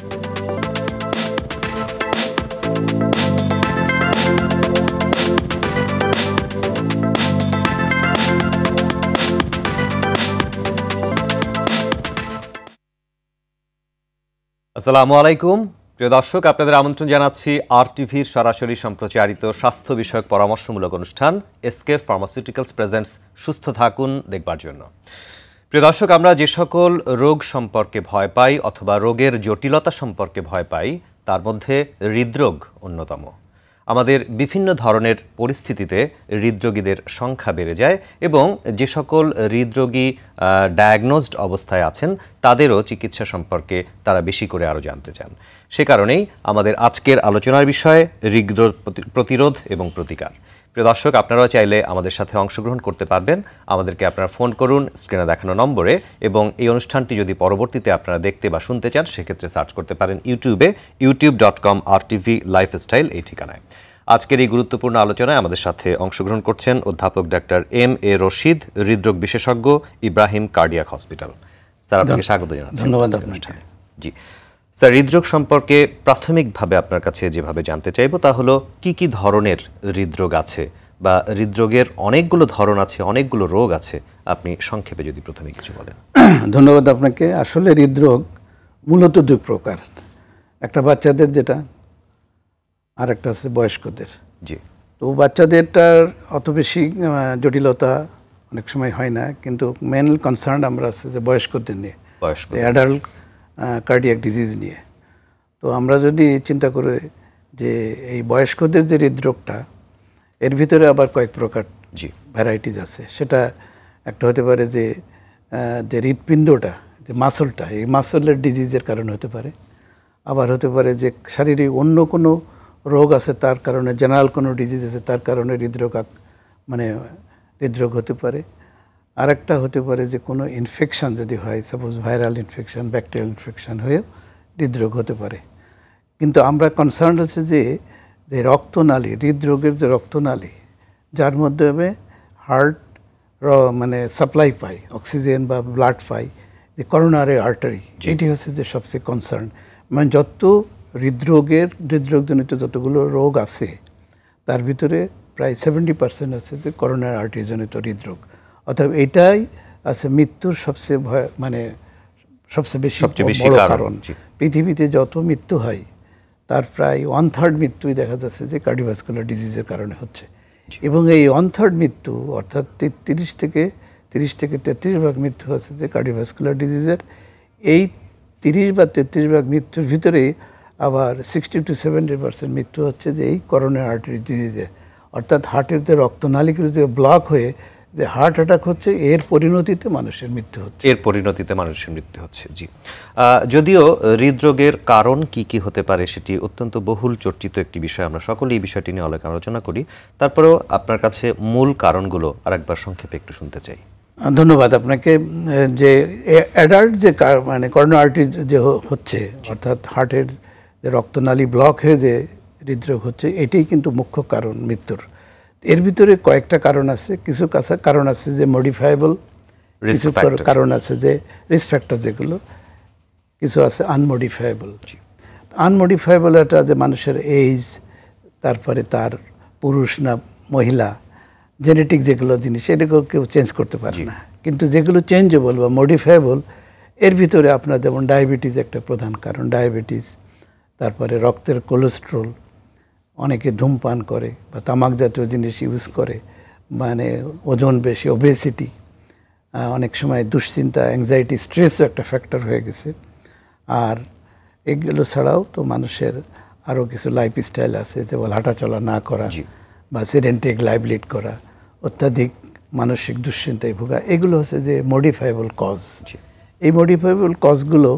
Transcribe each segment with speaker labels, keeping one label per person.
Speaker 1: আসসালামু আলাইকুম প্রিয় দর্শক, আপনাদের আমন্ত্রণ জানাচ্ছি আরটিভির সরাসরি সম্প্রচারিত স্বাস্থ্য বিষয়ক পরামর্শমূলক অনুষ্ঠান এসকে ফার্মাসিউটিক্যালস প্রেজেন্টস সুস্থ থাকুন দেখবার জন্য। প্রিয় দর্শক, আমরা যে সকল রোগ সম্পর্কে ভয় পাই অথবা রোগের জটিলতা সম্পর্কে ভয় পাই তার মধ্যে হৃদরোগ অন্যতম। আমাদের বিভিন্ন ধরনের পরিস্থিতিতে হৃদরোগীদের সংখ্যা বেড়ে যায় এবং যে সকল হৃদরোগী ডায়াগনোজড অবস্থায় আছেন তাদেরও চিকিৎসা সম্পর্কে তারা বেশি করে আরও জানতে চান। সে কারণেই আমাদের আজকের আলোচনার বিষয় হৃদরোগ প্রতিরোধ এবং প্রতিকার। প্রিয় দর্শক, আপনারাও চাইলে আমাদের সাথে অংশগ্রহণ করতে পারবেন। আমাদেরকে আপনারা ফোন করুন স্ক্রিনে দেখানো নম্বরে, এবং এই অনুষ্ঠানটি যদি পরবর্তীতে আপনারা দেখতে বা শুনতে চান সেক্ষেত্রে সার্চ করতে পারেন ইউটিউবে youtube.com/RTV লাইফস্টাইল এই ঠিকানায়। আজকের এই গুরুত্বপূর্ণ আলোচনায় আমাদের সাথে অংশগ্রহণ করছেন অধ্যাপক ডাক্তার এম.এ. রশিদ, হৃদরোগ বিশেষজ্ঞ, ইব্রাহিম কার্ডিয়াক হসপিটাল। স্যার, আপনাকে স্বাগত জানাচ্ছি।
Speaker 2: ধন্যবাদ আপনাকে।
Speaker 1: জি স্যার, হৃদরোগ সম্পর্কে প্রাথমিকভাবে আপনার কাছে যেভাবে জানতে চাইব তা হলো কি কি ধরনের হৃদরোগ আছে, বা হৃদরোগের অনেকগুলো ধরন আছে, অনেকগুলো রোগ আছে, আপনি সংক্ষেপে যদি প্রথমে কিছু বলেন।
Speaker 2: ধন্যবাদ আপনাকে। আসলে হৃদরোগ মূলত দুই প্রকার, একটা বাচ্চাদের যেটা, আর একটা হচ্ছে বয়স্কদের। জি, তো বাচ্চাদেরটার অত বেশি জটিলতা অনেক সময় হয় না, কিন্তু মেন কনসার্ন আমরা আছে যে বয়স্কদের নিয়ে, অ্যাডাল্ট কার্ডিয়াক ডিজিজ নিয়ে। তো আমরা যদি চিন্তা করি যে এই বয়স্কদের যে হৃদরোগটা, এর ভিতরে আবার কয়েক প্রকার ভ্যারাইটিস আছে। সেটা একটা হতে পারে যে হৃদপিণ্ডটা, যে মাসলটা, এই মাসলের ডিজিজের কারণে হতে পারে। আবার হতে পারে যে শারীরিক অন্য কোনো রোগ আছে তার কারণে, জেনারেল কোনো ডিজিজ আছে তার কারণে হৃদরোগ হতে পারে। আরেকটা হতে পারে যে কোনো ইনফেকশন যদি হয়, suppose viral infection, bacterial infection হয়েও হৃদরোগ হতে পারে। কিন্তু আমরা কনসার্ন হচ্ছে যে রক্তনালী, হৃদরোগের যে রক্তনালী, যার মাধ্যমে হার্ট সাপ্লাই পায় অক্সিজেন বা ব্লাড পায়, যে করোনারি আর্টারি, এটি হচ্ছে যে সবচেয়ে কনসার্ন। যত হৃদরোগজনিত যতগুলো রোগ আছে তার ভিতরে প্রায় 70% আছে যে করোনারি আর্টারি জনিত হৃদরোগ। অর্থাৎ এটাই আছে মৃত্যুর সবচেয়ে সবচেয়ে বেশি বড় কারণ। পৃথিবীতে যত মৃত্যু হয় তার প্রায় 1/3 মৃত্যুই দেখা যাচ্ছে যে কার্ডিওভাস্কুলার ডিজিজের কারণে হচ্ছে। এবং এই 1/3 মৃত্যু, অর্থাৎ 30 থেকে 33% মৃত্যু হচ্ছে যে কার্ডিওভাস্কুলার ডিজিজের। এই 30 বা 33% মৃত্যুর ভিতরে আবার 60 to 70% মৃত্যু হচ্ছে যে এই করোনারি আর্টারি ডিজিজে, অর্থাৎ হার্টের যে রক্তনালীগুলো যে ব্লক হয়ে যে হার্ট অ্যাটাক হচ্ছে, এর পরিণতিতে মানুষের মৃত্যু হচ্ছে।
Speaker 1: জি, যদিও হৃদরোগের কারণ কি কি হতে পারে সেটি অত্যন্ত বহুল চর্চিত একটি বিষয়, আমরা সকলেই এই বিষয়টি নিয়ে অনেক আলোচনা করি। তারপরেও আপনার কাছে মূল কারণগুলো আরেকবার সংক্ষেপে একটু শুনতে চাই।
Speaker 2: ধন্যবাদ আপনাকে। যে অ্যাডাল্ট যে করোনারি আর্টারি যে হচ্ছে, অর্থাৎ হার্টের যে রক্তনালী ব্লক হয়ে যে হৃদরোগ হচ্ছে, এটাই কিন্তু মুখ্য কারণ মৃত্যুর। এর ভিতরে কয়েকটা কারণ আছে, কিছু কারণ আছে যে মডিফায়েবল, কিছু কারণ আছে যে রিস্ক ফ্যাক্টর, যেগুলো কিছু আছে আনমডিফায়েবল। আনমডিফায়েবল এটা যে মানুষের এজ, তারপরে তার পুরুষ না মহিলা, জেনেটিক যেগুলো জিনিস, এটাকেও কেউ চেঞ্জ করতে পারে না। কিন্তু যেগুলো চেঞ্জেবল বা মডিফায়েবল, এর ভিতরে আপনার যেমন ডায়াবেটিস একটা প্রধান কারণ, ডায়াবেটিস, তারপরে রক্তের কোলেস্ট্রল, অনেকে ধূমপান করে বা তামাক জাতীয় জিনিস ইউজ করে, ওজন বেশি, ওবেসিটি, অনেক সময় দুশ্চিন্তা, অ্যাংজাইটি, স্ট্রেসও একটা ফ্যাক্টর হয়ে গেছে। আর এগুলো ছাড়াও তো মানুষের আরও কিছু লাইফস্টাইল আছে, যেমন হাঁটাচলা না করা বা সেডেন্টারি লাইফ লিড করা, অত্যাধিক মানসিক দুশ্চিন্তায় ভোগা, এগুলো হচ্ছে যে মডিফায়েবল কজ। এই মডিফায়েবল কজগুলো,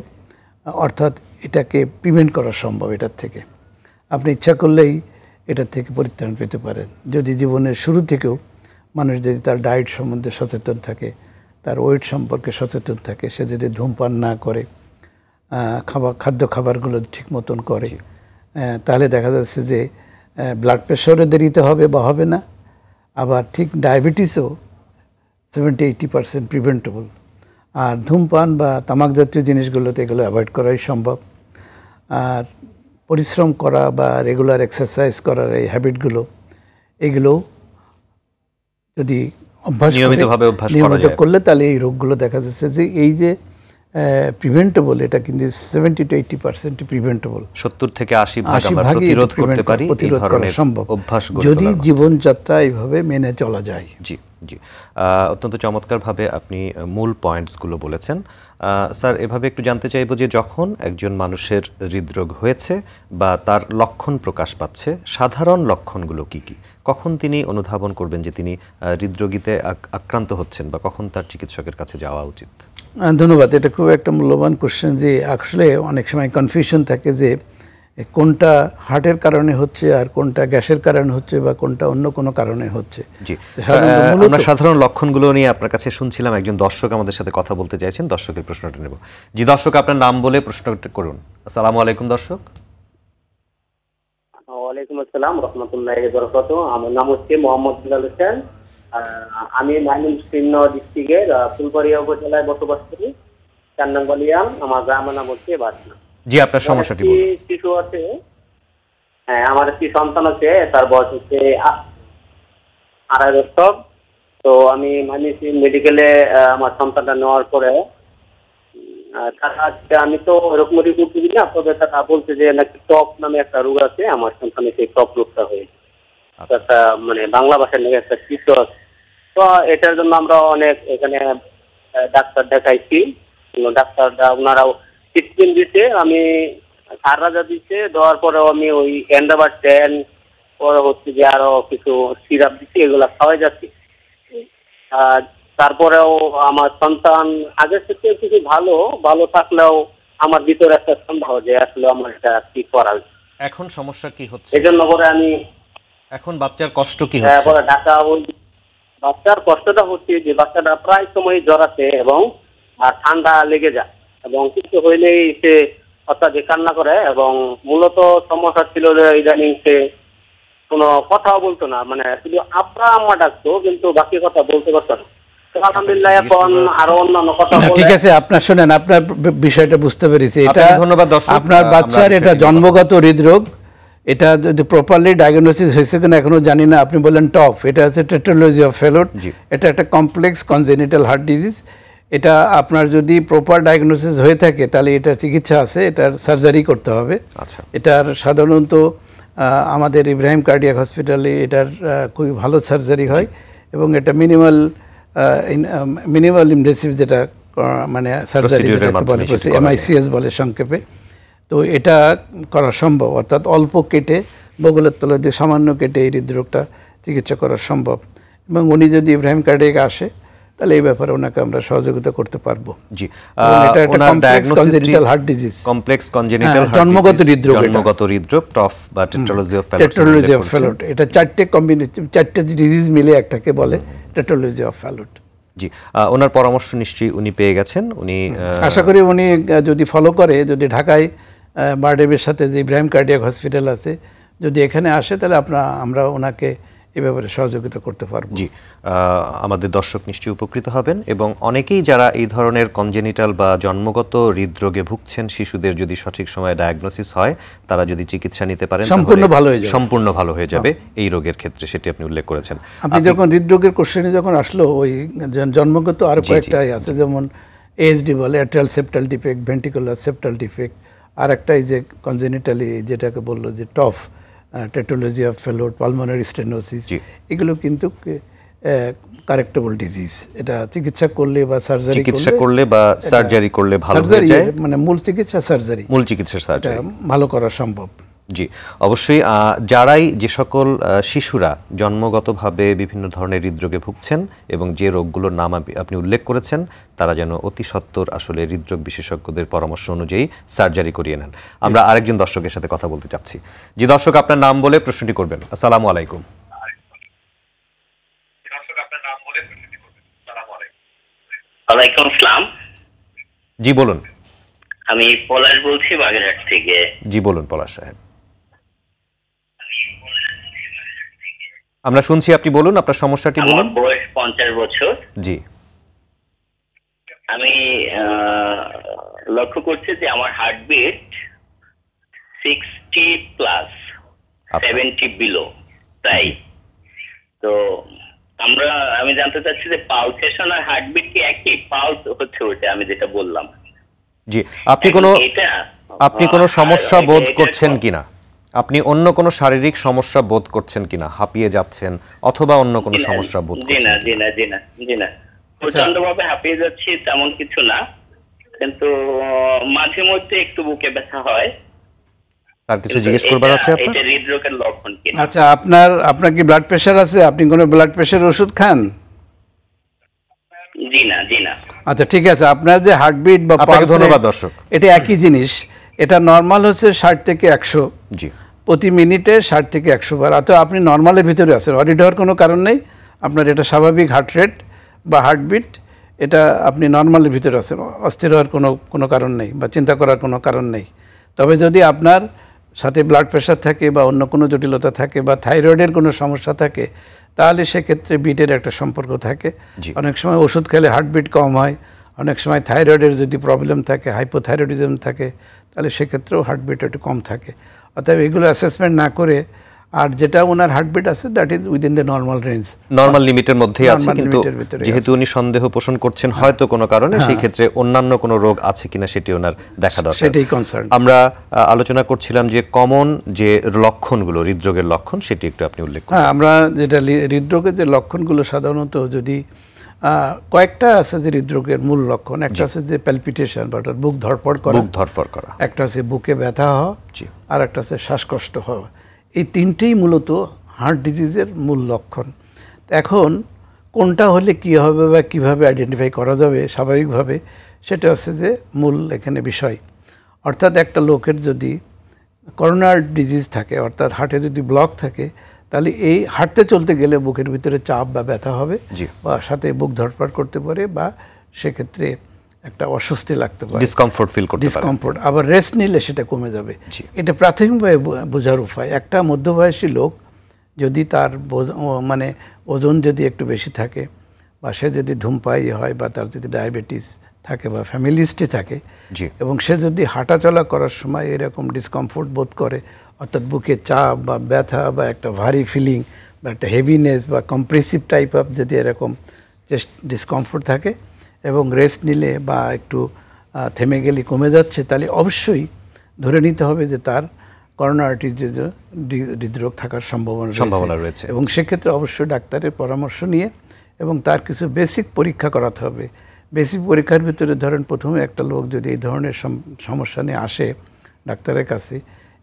Speaker 2: অর্থাৎ এটাকে প্রিভেন্ট করা সম্ভব। এটার থেকে আপনি ইচ্ছা করলেই এটার থেকে পরিত্রাণ পেতে পারেন, যদি জীবনের শুরু থেকেও মানুষ যদি তার ডায়েট সম্বন্ধে সচেতন থাকে, তার ওয়েট সম্পর্কে সচেতন থাকে, সে যদি ধূমপান না করে, খাবারগুলো ঠিক মতন করে, তাহলে দেখা যাচ্ছে যে ব্লাড প্রেশারও দেরিতে হবে বা হবে না। আবার ঠিক ডায়াবেটিসও 70-80% প্রিভেন্টেবল। আর ধূমপান বা তামাক জাতীয় জিনিসগুলোতে এগুলো অ্যাভয়েড করাই সম্ভব। আর পরিশ্রম করা বা রেগুলার এক্সারসাইজ করার এই হ্যাবিটগুলো, এগুলো যদি নিয়মিত করলে তাহলে এই রোগগুলো দেখা যাচ্ছে যে এই যে প্রিভেন্টেবল, এটা কিন্তু 70 to 80% প্রিভেন্টেবল।
Speaker 1: 70 থেকে 80 ভাগ আমরা প্রতিরোধ করতে পারি এই ধরনের অভ্যাসগুলো
Speaker 2: যদি জীবনযাত্রা এইভাবে মেনে চলা যায়।
Speaker 1: জি জি, অত্যন্ত চমৎকারভাবে আপনি মূল পয়েন্টসগুলো বলেছেন। স্যার, এভাবে একটু জানতে চাইব যে যখন একজন মানুষের হৃদরোগ হয়েছে বা তার লক্ষণ প্রকাশ পাচ্ছে, সাধারণ লক্ষণগুলো কি কি, কখন তিনি অনুধাবন করবেন যে তিনি হৃদরোগীতে আক্রান্ত হচ্ছেন বা কখন তার চিকিৎসকের কাছে যাওয়া উচিত?
Speaker 2: ধন্যবাদ, এটা খুব একটা মূল্যবান কোশ্চেন। যে আসলে অনেক সময় কনফিউশন থাকে যে কোনটা হার্টের কারণে হচ্ছে আর কোনটা গ্যাসের কারণে হচ্ছে বা কোনটা অন্য কোনো কারণে হচ্ছে।
Speaker 1: জি, আমরা সাধারণ লক্ষণগুলো নিয়ে আপনার কাছে শুনছিলাম, একজন দর্শক আমাদের সাথে কথা বলতে চাইছেন, দর্শকের প্রশ্নটা নেব। জি দর্শক, আপনার নাম বলে প্রশ্নটা করুন। আসসালামু আলাইকুম দর্শক।
Speaker 3: ওয়ালাইকুম আসসালাম রাহমাতুল্লাহি ওয়া বারাকাতুহু। আমার নাম হচ্ছে মোহাম্মদ বিলাল হোসেন। আমি ময়মনসিংহ ডিস্ট্রিক্টের ফুলবাড়িয়া উপজেলায় বসবাস করি। 4 নং বালিয়ান, আমার গ্রামের নাম হচ্ছে বাসনা।
Speaker 1: জি, আপনার সমস্যাটি বলুন।
Speaker 3: শিশু আছে, হ্যাঁ আমার একটি সন্তান আছে, তার বয়স হচ্ছে 2.5 বছর। তো আমি ময়মনসিংহ মেডিকেলে আমার সন্তানটা নেওয়ার পরে আমি তো এরকম রিপোর্ট দিই না, তবে তারা বলছে যে নাকি টপ নামে একটা রোগ আছে, আমার সন্তানের সেই টপ রোগটা হয়েছে। একটা মানে বাংলা ভাষার নাকি একটা চিত্র আছে। তো এটার জন্য আমরা অনেক এখানে ডাক্তার দেখাইছি, ডাক্তাররা ওনারাও ট্রিটমেন্ট দিচ্ছে, আমি সাররাজা দিচ্ছে, দেওয়ার পরেও আমি ওই এন্ডাবার 10 পরে হচ্ছে যে আরো কিছু সিরাপ দিচ্ছি, এগুলা খাওয়াই যাচ্ছি। তারপরেও আমার সন্তান আগের থেকে কিছু ভালো থাকলেও আমার ভিতরে একটা সন্দেহ যে আসলে আমার এটা কি করা উচিত।
Speaker 1: এখন সমস্যা কি হচ্ছে?
Speaker 3: এজন্য করে আমি
Speaker 1: এখন বাচ্চার কষ্ট কি হচ্ছে?
Speaker 3: ঢাকা ওই বাচ্চার কষ্টটা হচ্ছে যে বাচ্চাটা প্রায় সময় জ্বর আছে এবং ঠান্ডা লেগে যায় এবং কিছু হইলেই সে অত্যাধিক কান্না করে এবং মূলত সমস্যা ছিল যে ইদানিং সে কোনো কথাও বলতো না, মানে শুধু আব্বা আম্মা ডাকতো কিন্তু বাকি কথা বলতে পারতো না। আলহামদুলিল্লাহ এখন আরো অন্যান্য কথা বলে।
Speaker 2: ঠিক আছে, আপনার শুনেন, আপনার বিষয়টা বুঝতে পেরেছি। এটা ধন্যবাদ দর্শক। আপনার বাচ্চার এটা জন্মগত হৃদরোগ, এটা যদি প্রপারলি ডায়াগনোসিস হয়েছে কিনা এখনো জানি না। আপনি বললেন টপ, এটা আছে টেট্রালজি অফ ফ্যালট। এটা একটা কমপ্লেক্স কনজেনিটাল হার্ট ডিজিজ। এটা আপনার যদি প্রপার ডায়াগনোসিস হয়ে থাকে তাহলে এটার চিকিৎসা আছে, এটার সার্জারি করতে হবে। আচ্ছা, এটার সাধারণত আমাদের ইব্রাহিম কার্ডিয়াক হসপিটালে এটার খুবই ভালো সার্জারি হয় এবং এটা মিনিমাল ইনভেসিভ যেটা মানে সার্জারি বলে, MICS বলে সংক্ষেপে। তো এটা করা সম্ভব, অর্থাৎ অল্প কেটে বগলের তলা দিয়ে সামান্য কেটে এই হৃদরোগটা চিকিৎসা করা সম্ভব। এবং উনি যদি ইব্রাহিম কার্ডিয়াক আসে তাহলে এই ব্যাপারে ওনাকে আমরা সহযোগিতা করতে পারবো।
Speaker 1: জি,
Speaker 2: এটা একটা complex congenital heart disease,
Speaker 1: complex congenital heart
Speaker 2: জন্মগত হৃদরোগ,
Speaker 1: টফ বা টেট্রালজি অফ
Speaker 2: ফ্যালট। এটা চারটে ডিজিজ মিলে একটাকে বলে টেট্রালজি অফ ফ্যালট।
Speaker 1: জি, ওনার পরামর্শ নিশ্চয়ই উনি পেয়ে গেছেন। উনি
Speaker 2: আশা করি উনি যদি ফলো করে, যদি ঢাকায় বারডেমের সাথে যে ইব্রাহিম কার্ডিয়াক হসপিটাল আছে, যদি এখানে আসে তাহলে আমরা ওনাকে এ ব্যাপারে সহযোগিতা করতে পারবো।
Speaker 1: জি, আমাদের দর্শক নিশ্চয়ই উপকৃত হবেন এবং অনেকেই যারা এই ধরনের কনজেনিটাল বা জন্মগত হৃদরোগে ভুগছেন, শিশুদের যদি সঠিক সময়ে ডায়াগনোসিস হয়, তারা যদি চিকিৎসা নিতে পারেন সম্পূর্ণ ভালো হয়ে যাবে এই রোগের ক্ষেত্রে, সেটি আপনি উল্লেখ করেছেন।
Speaker 2: আপনি যখন হৃদরোগের কোশ্চেনে যখন আসলো, ওই জন্মগত আরো কয়েকটাই আছে, যেমন ASD বলে, atrial septal defect, ventricular septal defect, আর একটাই যে কনজেনিটালি যেটাকে বললো যে TOF, tetralogy of Fallot, pulmonary stenosis, এগুলো কিন্তু কারেক্টেবল ডিজিজ। এটা চিকিৎসা করলে বা সার্জারি করলে ভালো হয়ে যায়, মানে মূল চিকিৎসা সার্জারি ভালো করা সম্ভব।
Speaker 1: জি, অবশ্যই। যে সকল শিশুরা জন্মগতভাবে বিভিন্ন ধরনের হৃদরোগে ভুগছেন এবং যে রোগগুলোর নাম আপনি উল্লেখ করেছেন, তারা যেন অতি সত্বর আসলে হৃদরোগ বিশেষজ্ঞদের পরামর্শ অনুযায়ী সার্জারি করিয়ে নেন। আমরা আরেকজন দর্শকের সাথে কথা বলতে চাচ্ছি। জি দর্শক, আপনার নাম বলে প্রশ্নটি করবেন। আসসালামু আলাইকুম।
Speaker 4: ওয়ালাইকুম আসসালাম।
Speaker 1: জি বলুন।
Speaker 4: আমি পলাশ বলছি বাগেরহাট থেকে।
Speaker 1: জি বলুন পলাশ সাহেব, আমরা শুনছি, আপনি বলুন আপনার সমস্যাটি বলুন।
Speaker 4: আমার বয়স 50 বছর।
Speaker 1: জি,
Speaker 4: আমি লক্ষ্য করছি যে আমার হার্টবিট 60+,
Speaker 1: আচ্ছা।
Speaker 4: 70 বিলো, তাই। তো আমি জানতে চাচ্ছি যে পালসেশন আর হার্টবিট কি একই? পালস হচ্ছে ওইটা আমি যেটা বললাম।
Speaker 1: জি, আপনি কোনো সমস্যা বোধ করছেন কিনা, আপনি অন্য কোনো শারীরিক সমস্যা বোধ করছেন কিনা, হাঁপিয়ে যাচ্ছেন অথবা অন্য কোনো সমস্যা বোধ করছেন কিনা?
Speaker 4: জি না, প্রচন্ডভাবে হাঁপিয়ে যাচ্ছি তেমন কিছু না, কিন্তু মাঝে মধ্যে একটু বুকে ব্যথা হয়।
Speaker 1: আর কিছু জিজ্ঞেস করবার আছে আপনার?
Speaker 4: এটা হৃদরোগের লক্ষণ কিনা?
Speaker 2: আচ্ছা, আপনার কি ব্লাড প্রেশার আছে? আপনি কোনো ব্লাড প্রেশার ওষুধ খান?
Speaker 4: জি না।
Speaker 2: আচ্ছা, ঠিক আছে। আপনার যে হার্টবিট বা
Speaker 1: আপনাকে
Speaker 2: পালস,
Speaker 1: ধন্যবাদ দর্শক।
Speaker 2: এটা একই জিনিস। এটা নর্মাল হচ্ছে 60 থেকে 100
Speaker 1: জি,
Speaker 2: প্রতি মিনিটে 60 থেকে 100 বার। অর্থাৎ আপনি নর্মালের ভিতরে আছেন, অডিট হওয়ার কোনো কারণ নেই। আপনার এটা স্বাভাবিক হার্ট রেট বা হার্টবিট, এটা আপনি নর্মালের ভিতরে আছেন, অস্থির হওয়ার কোনো কারণ নেই বা চিন্তা করার কোনো কারণ নেই। তবে যদি আপনার সাথে ব্লাড প্রেশার থাকে বা অন্য কোনো জটিলতা থাকে বা থাইরয়েডের কোনো সমস্যা থাকে, তাহলে সেক্ষেত্রে বিটের একটা সম্পর্ক থাকে। অনেক সময় ওষুধ খেলে হার্টবিট কম হয়, অনেক সময় থাইরয়েডের যদি প্রবলেম থাকে, হাইপোথাইরয়েডিজম থাকে, তাহলে সেক্ষেত্রেও হার্টবিট একটু কম থাকে। অতএব এগুলো অ্যাসেসমেন্ট না করে, আর যেটা ওনার হার্টবিট আছে that is within the normal range,
Speaker 1: normal লিমিটের মধ্যেই আছে, কিন্তু যেহেতু উনি সন্দেহ পোষণ করছেন হয়তো কোনো কারণে, সেই ক্ষেত্রে অন্যান্য কোনো রোগ আছে কিনা সেটি ওনার দেখা দরকার,
Speaker 2: সেটাই কনসার্ন।
Speaker 1: আমরা আলোচনা করছিলাম যে কমন যে লক্ষণগুলো, হৃদরোগের লক্ষণ, সেটি একটু আপনি উল্লেখ করুন।
Speaker 2: হ্যাঁ, আমরা যেটা হৃদরোগের যে লক্ষণগুলো সাধারণত যদি কয়েকটা আছে যে হৃদরোগের মূল লক্ষণ। একটা আছে যে প্যালপিটেশন বা বুক ধড়ফড় করা, একটা আছে বুকে ব্যথা হওয়া, আর একটা আছে শ্বাসকষ্ট হওয়া। এই তিনটেই মূলত হার্ট ডিজিজের মূল লক্ষণ। এখন কোনটা হলে কি হবে বা কিভাবে আইডেন্টিফাই করা যাবে স্বাভাবিকভাবে, সেটা হচ্ছে যে মূল এখানে বিষয়। অর্থাৎ একটা লোকের যদি করোনার ডিজিজ থাকে, অর্থাৎ হার্টে যদি ব্লক থাকে, তাহলে এই হাঁটতে চলতে গেলে বুকের ভিতরে চাপ বা ব্যথা হবে, বা সাথে বুক ধড়ফড় করতে পারে, বা সেক্ষেত্রে একটা অস্বস্তি লাগতে পারে,
Speaker 1: ডিসকমফোর্ট ফিল করতে পারে।
Speaker 2: ডিসকমফোর্ট, আবার রেস্ট নিলে সেটা কমে যাবে। এটা প্রাথমিকভাবে বোঝার উপায়। একটা মধ্যবয়সী লোক যদি তার মানে ওজন যদি একটু বেশি থাকে, বা সে যদি ধূমপায়ী হয়, বা তার যদি ডায়াবেটিস থাকে বা ফ্যামিলি হিস্ট্রি থাকে, এবং সে যদি হাঁটাচলা করার সময় এরকম ডিসকমফোর্ট বোধ করে, অর্থাৎ বুকে চাপ বা ব্যথা বা একটা ভারী ফিলিং বা একটা হেভিনেস বা কম্প্রেসিভ টাইপ অফ যদি এরকম জাস্ট ডিসকমফোর্ট থাকে, এবং রেস্ট নিলে বা একটু থেমে গেলে কমে যাচ্ছে, তাহলে অবশ্যই ধরে নিতে হবে যে তার করোনা আর্টারি হৃদরোগ থাকার সম্ভাবনা রয়েছে। এবং সেক্ষেত্রে অবশ্যই ডাক্তারের পরামর্শ নিয়ে এবং তার কিছু বেসিক পরীক্ষা করাতে হবে। বেসিক পরীক্ষার ভিতরে ধরেন, প্রথমে একটা লোক যদি এই ধরনের সমস্যা নিয়ে আসে ডাক্তারের কাছে,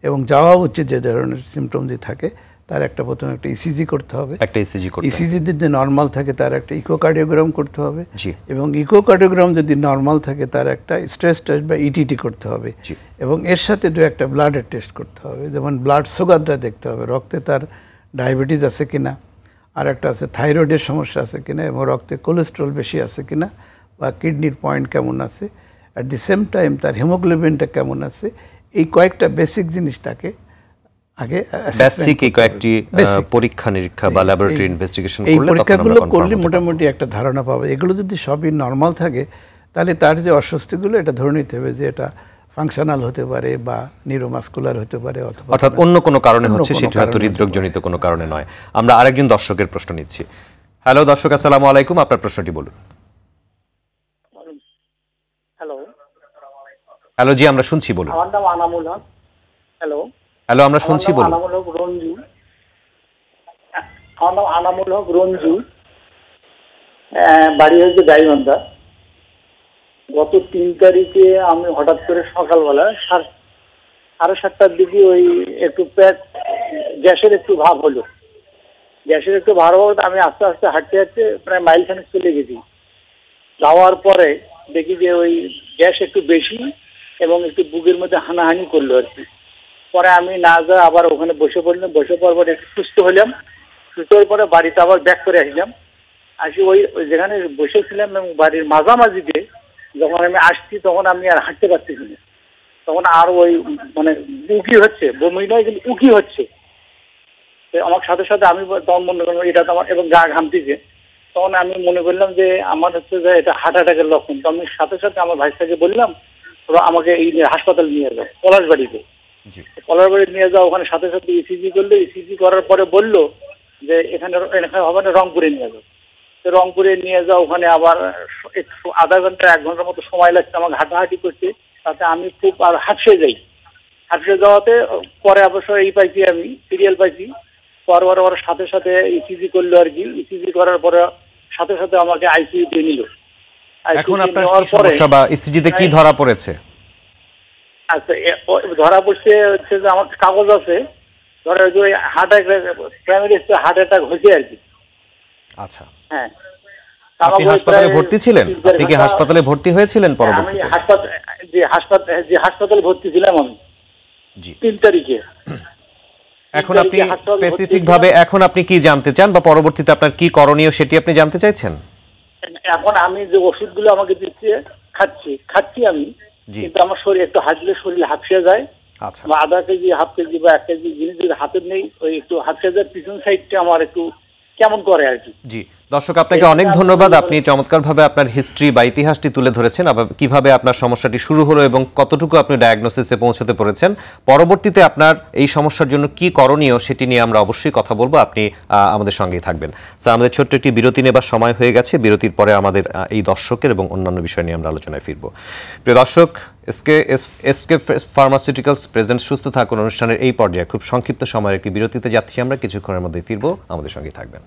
Speaker 2: এবং যাওয়া উচিত যে ধরনের সিমটম যদি থাকে, তার প্রথমে একটা ইসিজি করতে হবে। ইসিজি যদি নর্মাল থাকে, তার একটা ইকোকার্ডিওগ্রাম করতে হবে, এবং ইকোকার্ডিওগ্রাম যদি নর্মাল থাকে, তার একটা স্ট্রেস টেস্ট বা ইটিটি করতে হবে, এবং এর সাথে একটা ব্লাডের টেস্ট করতে হবে। যেমন ব্লাড সুগারটা দেখতে হবে, রক্তে তার ডায়াবেটিস আছে কিনা, আর একটা আছে থাইরয়েডের সমস্যা আছে কিনা, এবং রক্তে কোলেস্ট্রল বেশি আছে কিনা, বা কিডনির পয়েন্ট কেমন আছে, অ্যাট দি সেম টাইম তার হিমোগ্লোবিনটা কেমন আছে। এই কয়েকটা বেসিক জিনিস তাকে আগে
Speaker 1: কয়েকটি পরীক্ষা নিরীক্ষা বা ল্যাবরেটরি ইনভেস্টিগেশন করলে,
Speaker 2: এই পরীক্ষাগুলো করলে মোটামুটি একটা ধারণা পাবে। এগুলো যদি সবই নর্মাল থাকে, তাহলে তার যে অস্বস্তিগুলো, এটা ধরে নিতে হবে যে এটা ফাংশনাল হতে পারে বা নিউরোমাসকুলার হতে পারে,
Speaker 1: অর্থাৎ অন্য কোনো কারণে হচ্ছে, সেটা হয়তো হৃদরোগজনিত কোনো কারণে নয়। আমরা আরেকজন দর্শকের প্রশ্ন নিচ্ছি। হ্যালো দর্শক, আসসালামু আলাইকুম, আপনার প্রশ্নটি বলুন। হ্যালো, জি আমরা শুনছি, বলুন।
Speaker 5: আমার নাম আনামুল হক। হ্যালো,
Speaker 1: আমরা শুনছি, বলুন।
Speaker 5: আনামুল হক রঞ্জু। আমার নাম আনামুল হক রঞ্জু, বাড়ি হচ্ছে গাইবান্ধা। গত 3 তারিখে আমি হঠাৎ করে সকালবেলা 7:30টার দিকে ওই একটু পেট গ্যাসের একটু ভাব হলো। আমি আস্তে আস্তে হাঁটতে হাঁটতে প্রায় মাইল খানেক চলে গেছি। যাওয়ার পরে দেখি যে ওই গ্যাস একটু বেশি এবং একটু বুকের মধ্যে হানাহানি করলো আর কি। পরে আমি না যা আবার ওখানে বসে পড়লাম, বসে পড়ার পরে একটু সুস্থ হলাম। সুস্থ হওয়ার পরে বাড়িতে আবার ব্যাক করে আসলাম। ওই যেখানে বসেছিলাম এবং বাড়ির মাঝামাঝিতে যখন আমি আসছি, তখন আমি আর হাঁটতে পারতেছি না। তখন আর ওই মানে উকি হচ্ছে, বমি নয় কিন্তু উকি হচ্ছে আমার সাথে সাথে। আমি তখন মনে করলাম এটা তো আমার, এবং গা ঘামতিছে। তখন আমি মনে করলাম যে আমার হচ্ছে যে এটা হার্ট অ্যাটাকের লক্ষণ। তো আমি সাথে সাথে আমার ভাইটাকে বললাম, ওরা আমাকে এই হাসপাতালে নিয়ে যাও, পলাশবাড়িতে। কলারবাড়ি নিয়ে যাও, ওখানে সাথে সাথে ইসিজি করলো। ইসিজি করার পরে বলল যে এখানে হবে না, রংপুরে নিয়ে যাও। তো রংপুরে নিয়ে যাও, ওখানে আবার একটু আধা ঘন্টা 1 ঘন্টার মতো সময় লাগছে আমাকে হাঁটাহাঁটি করতে। তাতে আমি খুব আর হাঁপিয়ে যাই। হাঁপিয়ে যাওয়াতে পরে অবশ্য এই পাইছি, আমি সিরিয়াল পাইছি। পর সাথে সাথে ইসিজি করলো আর কি। ইসিজি করার পরে সাথে সাথে আমাকে আইসিইউতে নিল।
Speaker 1: এখন আপনার কি সমস্যা বা ইসিজিতে কি ধরা পড়েছে?
Speaker 5: আচ্ছা, ধরা পড়ছে হচ্ছে যে আমার কাগজ আছে, ধরো যে heart attack, primary heart attack হয়েছে আর কি।
Speaker 1: আচ্ছা,
Speaker 5: হ্যাঁ।
Speaker 1: আপনি হাসপাতালে ভর্তি ছিলেন? আপনি কি হাসপাতালে ভর্তি হয়েছিলেন পরবর্তীতে?
Speaker 5: আমি হাসপাতালে ভর্তি ছিলাম আমি। জি, 3 তারিখে।
Speaker 1: এখন আপনি স্পেসিফিক ভাবে এখন আপনি কি জানতে চান বা পরবর্তীতে আপনার কি করণীয় সেটি আপনি জানতে চাইছেন?
Speaker 5: এখন আমি যে ওষুধগুলো আমাকে দিচ্ছে খাচ্ছি আমি, কিন্তু আমার শরীর একটু হাঁটলে শরীর হাঁপিয়ে যায়।
Speaker 1: আচ্ছা,
Speaker 5: বা আধা কেজি, হাফ কেজি বা 1 কেজি জিনিস যদি হাতে নেই, ওই একটু হাঁপিয়ে যায়, পিছন সাইডটা আমার একটু কেমন করে আর কি।
Speaker 1: জি দর্শক, আপনাকে অনেক ধন্যবাদ। আপনি চমৎকারভাবে আপনার হিস্ট্রি বা ইতিহাসটি তুলে ধরেছেন, কিভাবে আপনার সমস্যাটি শুরু হলো এবং কতটুকু আপনি ডায়াগনোসিসে পৌঁছতে পেরেছেন। পরবর্তীতে আপনার এই সমস্যার জন্য কি করণীয় সেটি নিয়ে আমরা অবশ্যই কথা বলবো। আপনি আমাদের সঙ্গেই থাকবেন। স্যার, আমাদের ছোট্ট একটি বিরতি নেবার সময় হয়ে গেছে। বিরতির পরে আমাদের এই দর্শকের এবং অন্যান্য বিষয় নিয়ে আমরা আলোচনায় ফিরব। প্রিয় দর্শক, এসকে ফার্মাসিউটিক্যালস প্রেজেন্ট সুস্থ থাকুন অনুষ্ঠানের এই পর্যায়ে খুব সংক্ষিপ্ত সময়ের একটি বিরতিতে যাচ্ছি আমরা। কিছুক্ষণের মধ্যেই ফিরবো, আমাদের সঙ্গেই থাকবেন।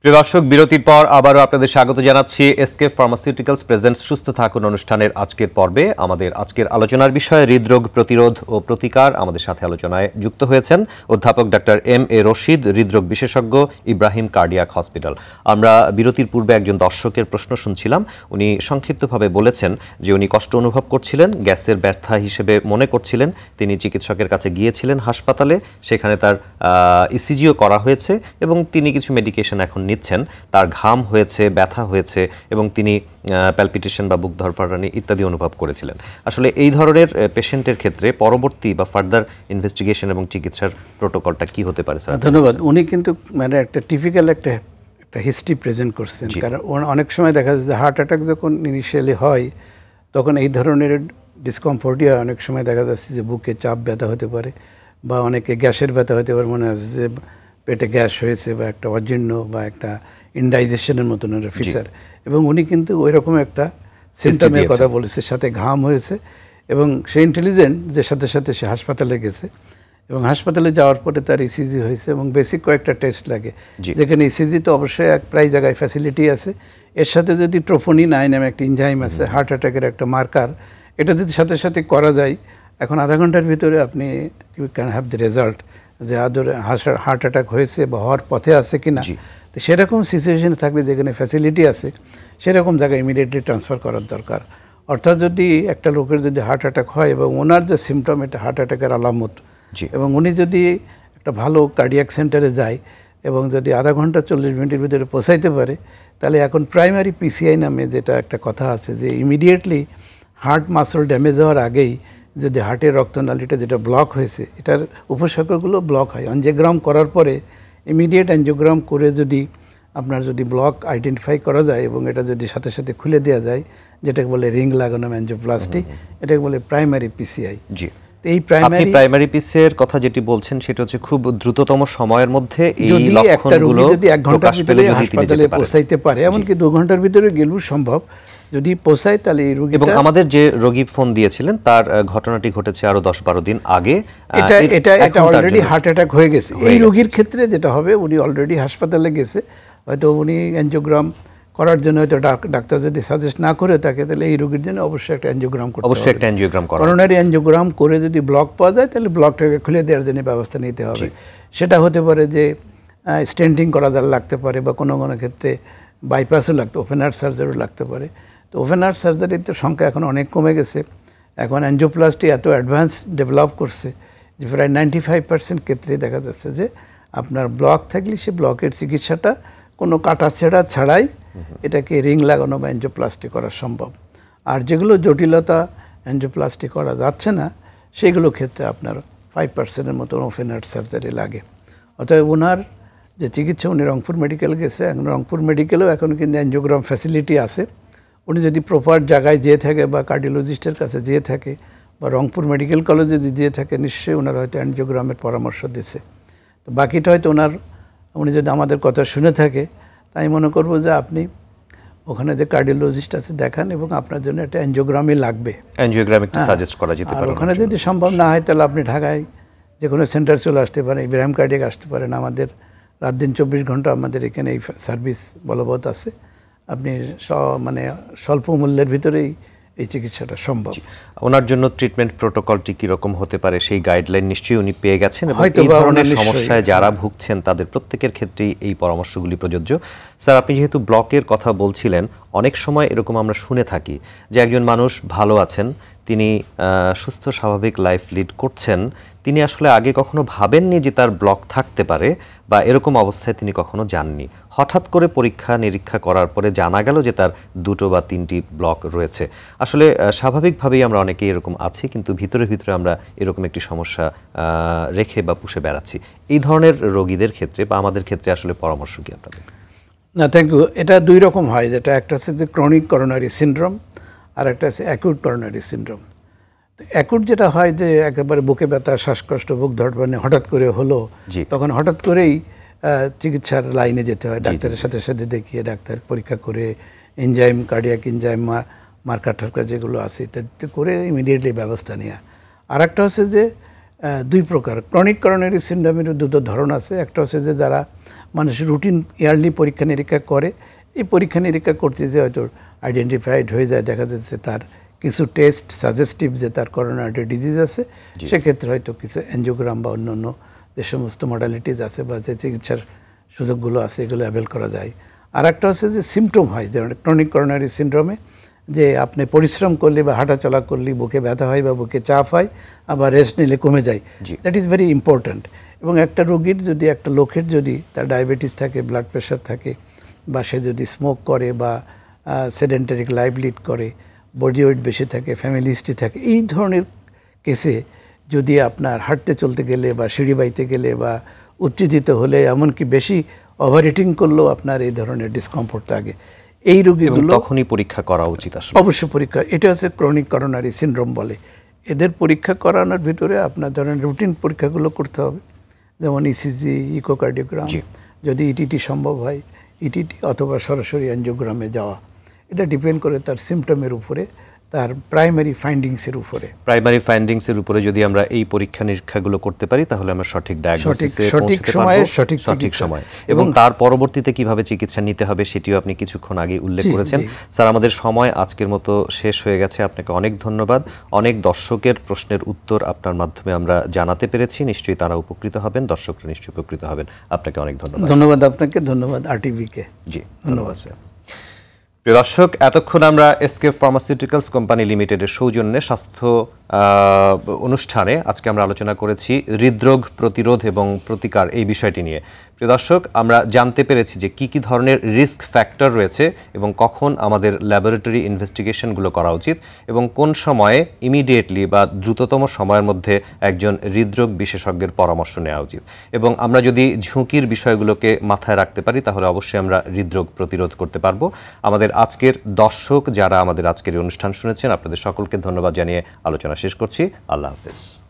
Speaker 1: প্রিয় দর্শক, বিরতির পর আবারও আপনাদের স্বাগত জানাচ্ছি এসকে ফার্মাসিউটিক্যালস প্রেজেন্টস সুস্থ থাকুন অনুষ্ঠানের আজকের পর্বে। আমাদের আজকের আলোচনার বিষয় হৃদরোগ প্রতিরোধ ও প্রতিকার। আমাদের সাথে আলোচনায় যুক্ত হয়েছেন অধ্যাপক ডক্টর M.A. রশিদ, হৃদরোগ বিশেষজ্ঞ, ইব্রাহিম কার্ডিয়াক হসপিটাল। আমরা বিরতির পূর্বে একজন দর্শকের প্রশ্ন শুনছিলাম। উনি সংক্ষিপ্তভাবে বলেছেন যে উনি কষ্ট অনুভব করছিলেন, গ্যাসের ব্যথা হিসেবে মনে করছিলেন। তিনি চিকিৎসকের কাছে গিয়েছিলেন হাসপাতালে, সেখানে তার ইসিজিও করা হয়েছে এবং তিনি কিছু মেডিকেশন এখন নিচ্ছেন। তার ঘাম হয়েছে, ব্যথা হয়েছে এবং তিনি প্যালপিটেশন বা বুক ধরফরানি ইত্যাদি অনুভব করেছিলেন। আসলে এই ধরনের পেশেন্টের ক্ষেত্রে পরবর্তী বা ফার্দার ইনভেস্টিগেশন এবং চিকিৎসার প্রোটোকলটা কি হতে পারে স্যার?
Speaker 2: ধন্যবাদ। উনি কিন্তু মানে একটা টিপিক্যাল একটা হিস্ট্রি প্রেজেন্ট করছেন। কারণ অনেক সময় দেখা যায় যে হার্ট অ্যাটাক যখন ইনিশিয়ালি হয় তখন এই ধরনের ডিসকমফোর্টই হয়। অনেক সময় দেখা যাচ্ছে যে বুকে চাপ ব্যথা হতে পারে বা অনেকে গ্যাসের ব্যথা হতে পারে, মনে আছে যে পেটে গ্যাস হয়েছে বা একটা অজীর্ণ বা একটা ইনডাইজেশনের মতন একটা ফিচার। এবং উনি কিন্তু ওই রকম একটা সিমটমের কথা বলেছে, সাথে ঘাম হয়েছে এবং সে ইন্টেলিজেন্ট যে সাথে সাথে সে হাসপাতালে গেছে এবং হাসপাতালে যাওয়ার পরে তার ইসিজি হয়েছে এবং বেসিক কয়েকটা টেস্ট লাগে, যেখানে ইসিজি তো অবশ্যই প্রায় জায়গায় ফ্যাসিলিটি আছে। এর সাথে যদি ট্রোপোনিন আই নামে একটা এনজাইম আছে, হার্ট অ্যাটাকের একটা মার্কার, এটা যদি সাথে সাথে করা যায়, এখন আধা ঘন্টার ভিতরে আপনি you can have the result যে আদরে হার্ট অ্যাটাক হয়েছে বা হওয়ার পথে আছে কিনা। তো সেরকম সিচুয়েশনে থাকলে যেখানে ফ্যাসিলিটি আছে সেরকম জায়গায় ইমিডিয়েটলি ট্রান্সফার করার দরকার। অর্থাৎ যদি একটা লোকের যদি হার্ট অ্যাটাক হয় এবং ওনার যে সিমটম এটা হার্ট অ্যাটাকের আলামত, এবং উনি যদি একটা ভালো কার্ডিয়াক সেন্টারে যায় এবং যদি আধা ঘন্টা 40 মিনিটের ভিতরে পৌঁছাইতে পারে, তাহলে এখন প্রাইমারি পিসিআই নামে যেটা একটা কথা আছে যে ইমিডিয়েটলি হার্ট মাসল ড্যামেজ হওয়ার আগেই যদি হার্টের রক্তনালীটা যেটা ব্লক হয়েছে এটার উপসর্গগুলো ব্লক হয়, অ্যাঞ্জিওগ্রাম করার পরে ইমিডিয়েট অ্যাঞ্জিওগ্রাম করে যদি আপনার যদি ব্লক আইডেন্টিফাই করা যায় এবং এটা যদি সাথে সাথে খুলে দেওয়া যায়, যেটাকে বলে রিং লাগানো অ্যাঞ্জিওপ্লাস্টি, এটাকে বলে প্রাইমারি পিসিআই।
Speaker 1: জি, এই প্রাইমারি পিসিআই এর কথা যেটি বলছেন সেটা হচ্ছে খুব দ্রুততম সময়ের মধ্যে এই লক্ষণগুলো
Speaker 2: যদি 1 ঘন্টার ভিতরে হাসপাতালে পৌঁছাইতে পারে, এমনকি 2 ঘন্টার ভিতরে গেলেও সম্ভব যদি পৌঁছায়, তাহলে এই রোগী।
Speaker 1: এবং আমাদের যে রোগী ফোন দিয়েছিলেন তার ঘটনাটি ঘটেছে আরো 10-12 দিন আগে।
Speaker 2: এটা অলরেডি হার্ট অ্যাটাক হয়ে গেছে। এই রোগীর ক্ষেত্রে যেটা হবে, উনি অলরেডি হাসপাতালে গেছে, হয়তো উনি অ্যাঞ্জিওগ্রাম করার জন্য হয়তো ডাক্তার যদি সাজেস্ট না করে থাকে, তাহলে এই রোগীর জন্য অবশ্যই একটা অ্যাঞ্জিওগ্রাম করতে হবে।
Speaker 1: অবশ্যই একটা অ্যাঞ্জিওগ্রাম করা,
Speaker 2: করোনারি অ্যাঞ্জিওগ্রাম করে যদি ব্লক পাওয়া যায় তাহলে ব্লকটাকে খুলে দেওয়ার জন্য ব্যবস্থা নিতে হবে। সেটা হতে পারে যে স্টেন্টিং করা লাগতে পারে বা কোনো কোনো ক্ষেত্রে বাইপাসও লাগতে, ওপেন হার্ট সার্জারিও লাগতে পারে। তো ওপেন হার্ট সার্জারির তো সংখ্যা এখন অনেক কমে গেছে। এখন অ্যাঞ্জিওপ্লাস্টি এত অ্যাডভান্স ডেভেলপ করছে যে প্রায় 95% ক্ষেত্রে দেখা যাচ্ছে যে আপনার ব্লক থাকলে সে ব্লকের চিকিৎসাটা কোনো কাটাছেঁড়া ছাড়াই এটাকে রিং লাগানো বা অ্যাঞ্জিওপ্লাস্টি করা সম্ভব। আর যেগুলো জটিলতা অ্যাঞ্জিওপ্লাস্টি করা যাচ্ছে না, সেগুলো ক্ষেত্রে আপনার 5%-এর মতো ওপেন হার্ট সার্জারি লাগে। অতএব ওনার যে চিকিৎসা উনি রংপুর মেডিকেল গেছে, এখন রংপুর মেডিকেলেও এখন কিন্তু অ্যানজিওগ্রাম ফ্যাসিলিটি আছে। উনি যদি প্রপার জায়গায় যেয়ে থাকে বা কার্ডিওলজিস্টের কাছে যেয়ে থাকে বা রংপুর মেডিকেল কলেজে যদি যেয়ে থাকে, নিশ্চয়ই ওনারা হয়তো অ্যানজিওগ্রামের পরামর্শ দিচ্ছে। তো বাকিটা হয়তো উনি যদি আমাদের কথা শুনে থাকে, তাই মনে করবো যে আপনি ওখানে যে কার্ডিওলজিস্ট আছে দেখান, এবং আপনার জন্য একটা অ্যানজিওগ্রামই লাগবে,
Speaker 1: অ্যানজিওগ্রাম একটু সাজেস্ট করা যেতে পারে।
Speaker 2: ওখানে যদি সম্ভব না হয় তাহলে আপনি ঢাকায় যে কোনো সেন্টার চলে আসতে পারেন, ইব্রাহিম কার্ডিয়াক আসতে পারেন। আমাদের রাত দিন 24 ঘন্টা আমাদের এখানে এই সার্ভিস বলবৎ আছে। আপনি মানে স্বল্প মূল্যের ভিতরেই এই চিকিৎসাটা সম্ভব।
Speaker 1: ওনার জন্য ট্রিটমেন্ট প্রোটোকলটি কীরকম হতে পারে সেই গাইডলাইন নিশ্চয়ই উনি পেয়ে গেছেন, এবং এই ধরনের সমস্যায় যারা ভুগছেন তাদের প্রত্যেকের ক্ষেত্রেই এই পরামর্শগুলি প্রযোজ্য। স্যার, আপনি যেহেতু ব্লকের কথা বলছিলেন, অনেক সময় এরকম আমরা শুনে থাকি যে একজন মানুষ ভালো আছেন, তিনি সুস্থ স্বাভাবিক লাইফ লিড করছেন, তিনি আসলে আগে কখনো ভাবেননি যে তার ব্লক থাকতে পারে, বা এরকম অবস্থায় তিনি কখনো যাননি। হঠাৎ করে পরীক্ষা নিরীক্ষা করার পরে জানা গেল যে তার 2টো বা 3টি ব্লক রয়েছে। আসলে স্বাভাবিকভাবেই আমরা অনেকেই এরকম আছি, কিন্তু ভিতরে ভিতরে আমরা এরকম একটি সমস্যা রেখে বা পুষে বেড়াচ্ছি। এই ধরনের রোগীদের ক্ষেত্রে বা আমাদের ক্ষেত্রে আসলে পরামর্শ কি আপনাদের?
Speaker 2: না, থ্যাংক ইউ। এটা 2 রকম হয়, যেটা একটা আছে যে ক্রনিক করোনারি সিনড্রোম, আর একটা আছে অ্যাকুট করোনারি সিনড্রোম। অ্যাকুট যেটা হয় যে একেবারে বুকে ব্যথা, শ্বাসকষ্ট, বুক ধড়ফড়ানি হঠাৎ করে হলো, তখন হঠাৎ করেই চিকিৎসার লাইনে যেতে হয়, ডাক্তারের সাথে সাথে দেখিয়ে ডাক্তার পরীক্ষা করে এনজাইম, কার্ডিয়াক এনজাইম, মার্কার টার্কার যেগুলো আছে ইত্যাদি করে ইমিডিয়েটলি ব্যবস্থা নেওয়া। আর একটা হচ্ছে যে 2 প্রকার ক্রনিক করোনারি সিনড্রোমের 2টো ধরন আছে। একটা হচ্ছে যে যারা মানুষের রুটিন ইয়ারলি পরীক্ষা নিরীক্ষা করে, এই পরীক্ষা নিরীক্ষা করতে যে হয়তো আইডেন্টিফাইড হয়ে যায়, দেখা যাচ্ছে তার কিছু টেস্ট সাজেস্টিভ যে তার করোনারি ডিজিজ আছে, সেক্ষেত্রে হয়তো কিছু অ্যানজিওগ্রাম বা অন্য যে সমস্ত মডালিটিস আছে বা যে চিকিৎসার সুযোগগুলো আছে এগুলো অ্যাভেল করা যায়। আর একটা হচ্ছে যে সিমটম হয়, যেমন ক্রনিক করোনারি সিনড্রোমে যে আপনি পরিশ্রম করলে বা হাঁটাচলা করলে বুকে ব্যথা হয় বা বুকে চাপ হয়, আবার রেস্ট নিলে কমে যায়। That is very important. এবং একটা রোগীর যদি, একটা লোকের যদি তার ডায়াবেটিস থাকে, ব্লাড প্রেশার থাকে, বা সে যদি স্মোক করে বা সেডেন্টারি লাইফ লিড করে, বডি ওয়েট বেশি থাকে, ফ্যামিলি হিস্ট্রি থাকে, এই ধরনের কেসে যদি আপনার হাঁটতে চলতে গেলে বা সিঁড়ি বাইতে গেলে বা উত্তেজিত হলে, এমনকি বেশি ওভার ইটিং করলেও আপনার এই ধরনের ডিসকমফোর্ট থাকে, এই রোগীগুলো
Speaker 1: তখনই পরীক্ষা করা উচিত। আসলে
Speaker 2: অবশ্যই পরীক্ষা, এটা হচ্ছে ক্রনিক করোনারি সিনড্রোম বলে। এদের পরীক্ষা করানোর ভিতরে আপনার ধরেন রুটিন পরীক্ষাগুলো করতে হবে, যেমন ইসিজি, ইকোকার্ডিওগ্রাম, যদি ইটিটি সম্ভব হয় ইটিটি, অথবা সরাসরি অ্যানজিওগ্রামে যাওয়া। এটা ডিপেন্ড করে তার সিমটমের উপরে, তার প্রাইমারি ফাইন্ডিংসের উপরে।
Speaker 1: প্রাইমারি ফাইন্ডিংসের উপরে যদি আমরা এই পরীক্ষা নিরীক্ষাগুলো করতে পারি, তাহলে আমরা সঠিক ডায়াগনোসিসে পৌঁছতে পারবো সঠিক সময়ে, এবং তার পরবর্তীতে কিভাবে চিকিৎসা নিতে হবে সেটিও আপনি কিছুক্ষণ আগে উল্লেখ করেছেন। স্যার, আমাদের সময় আজকের মতো শেষ হয়ে গেছে। আপনাকে অনেক ধন্যবাদ। অনেক দর্শকের প্রশ্নের উত্তর আপনার মাধ্যমে আমরা জানাতে পেরেছি, নিশ্চয়ই তারা উপকৃত হবেন, দর্শকরা নিশ্চয়ই উপকৃত হবেন। আপনাকে অনেক ধন্যবাদ।
Speaker 2: ধন্যবাদ আপনাকে, ধন্যবাদ আরটিভিকে।
Speaker 1: জি, ধন্যবাদ স্যার। প্রিয় দর্শক, এতক্ষণ আমরা এসকে ফার্মাসিউটিক্যালস কোম্পানি লিমিটেডের সৌজন্যে স্বাস্থ্য অনুষ্ঠানে আজকে আমরা আলোচনা করেছি হৃদরোগ প্রতিরোধ এবং প্রতিকার এই বিষয়টি নিয়ে। প্রিয় দর্শক, আমরা জানতে পেরেছি যে কি কি ধরনের রিস্ক ফ্যাক্টর রয়েছে এবং কখন আমাদের ল্যাবরেটরি ইনভেস্টিগেশনগুলো করা উচিত, এবং কোন সময়ে ইমিডিয়েটলি বা দ্রুততম সময়ের মধ্যে একজন হৃদরোগ বিশেষজ্ঞের পরামর্শ নেওয়া উচিত। এবং আমরা যদি ঝুঁকির বিষয়গুলোকে মাথায় রাখতে পারি, তাহলে অবশ্যই আমরা হৃদরোগ প্রতিরোধ করতে পারবো। আমাদের আজকের দর্শক যারা আমাদের আজকের অনুষ্ঠান শুনেছেন, আপনাদের সকলকে ধন্যবাদ জানিয়ে আলোচনা শেষ করছি। আল্লাহ হাফেজ।